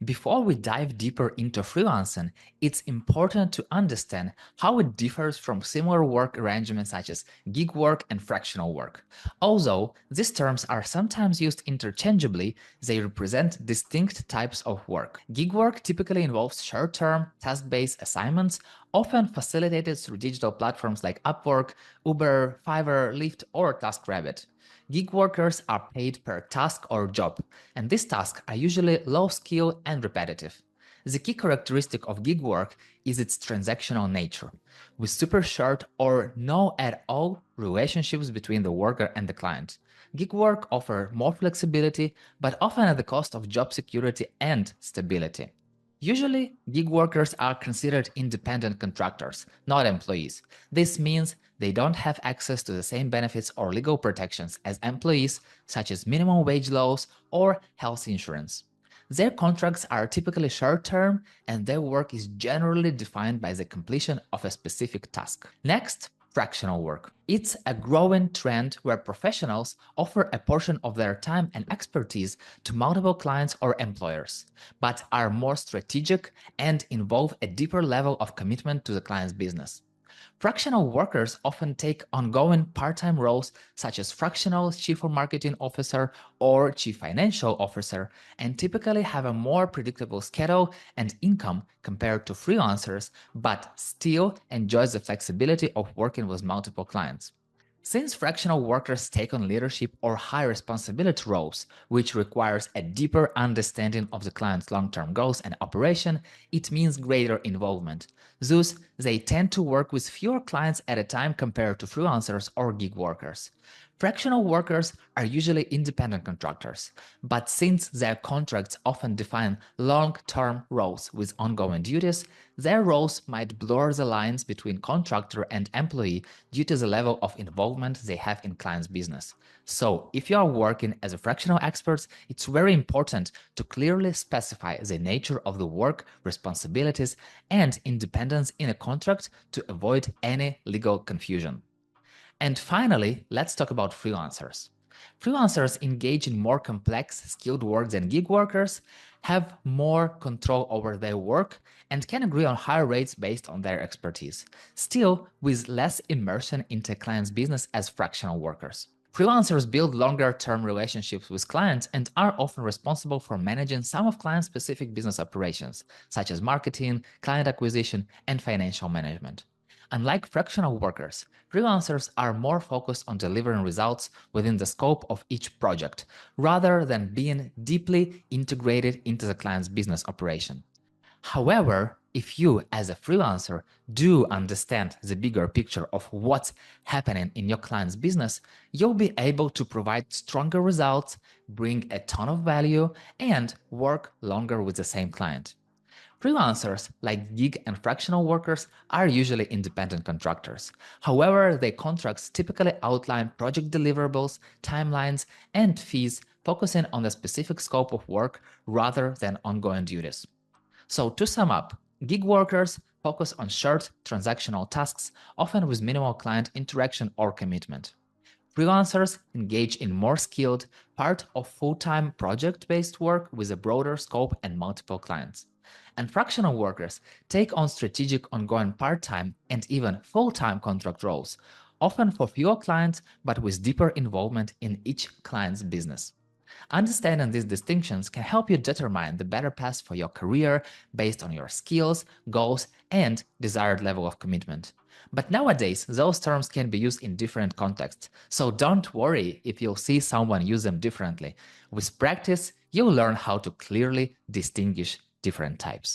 Before we dive deeper into freelancing, it's important to understand how it differs from similar work arrangements such as gig work and fractional work. Although these terms are sometimes used interchangeably, they represent distinct types of work. Gig work typically involves short-term, task-based assignments, often facilitated through digital platforms like Upwork, Uber, Fiverr, Lyft, or TaskRabbit. Gig workers are paid per task or job, and these tasks are usually low skill and repetitive. The key characteristic of gig work is its transactional nature, with super short or no at all relationships between the worker and the client. Gig work offers more flexibility, but often at the cost of job security and stability. Usually, gig workers are considered independent contractors, not employees. This means they don't have access to the same benefits or legal protections as employees, such as minimum wage laws or health insurance. Their contracts are typically short-term, and their work is generally defined by the completion of a specific task. Next, fractional work. It's a growing trend where professionals offer a portion of their time and expertise to multiple clients or employers, but are more strategic and involve a deeper level of commitment to the client's business. Fractional workers often take ongoing part-time roles such as fractional chief marketing officer or chief financial officer, and typically have a more predictable schedule and income compared to freelancers, but still enjoys the flexibility of working with multiple clients. Since fractional workers take on leadership or high responsibility roles, which requires a deeper understanding of the client's long-term goals and operation, it means greater involvement. Thus, they tend to work with fewer clients at a time compared to freelancers or gig workers. Fractional workers are usually independent contractors, but since their contracts often define long-term roles with ongoing duties, their roles might blur the lines between contractor and employee due to the level of involvement they have in client's business. So, if you are working as a fractional expert, it's very important to clearly specify the nature of the work, responsibilities, and independence in a contract to avoid any legal confusion. And finally, let's talk about freelancers. Freelancers engage in more complex, skilled work than gig workers, have more control over their work, and can agree on higher rates based on their expertise, still with less immersion into clients' business as fractional workers. Freelancers build longer-term relationships with clients and are often responsible for managing some of client-specific business operations, such as marketing, client acquisition, and financial management. Unlike fractional workers, freelancers are more focused on delivering results within the scope of each project, rather than being deeply integrated into the client's business operation. However, if you, as a freelancer, do understand the bigger picture of what's happening in your client's business, you'll be able to provide stronger results, bring a ton of value, and work longer with the same client. Freelancers, like gig and fractional workers, are usually independent contractors. However, their contracts typically outline project deliverables, timelines, and fees, focusing on the specific scope of work rather than ongoing duties. So, to sum up, gig workers focus on short transactional tasks, often with minimal client interaction or commitment. Freelancers engage in more skilled, part of full-time project-based work with a broader scope and multiple clients. And fractional workers take on strategic ongoing part-time and even full-time contract roles, often for fewer clients but with deeper involvement in each client's business. Understanding these distinctions can help you determine the better path for your career based on your skills, goals, and desired level of commitment. But nowadays, those terms can be used in different contexts, so don't worry if you'll see someone use them differently. With practice, you'll learn how to clearly distinguish different types.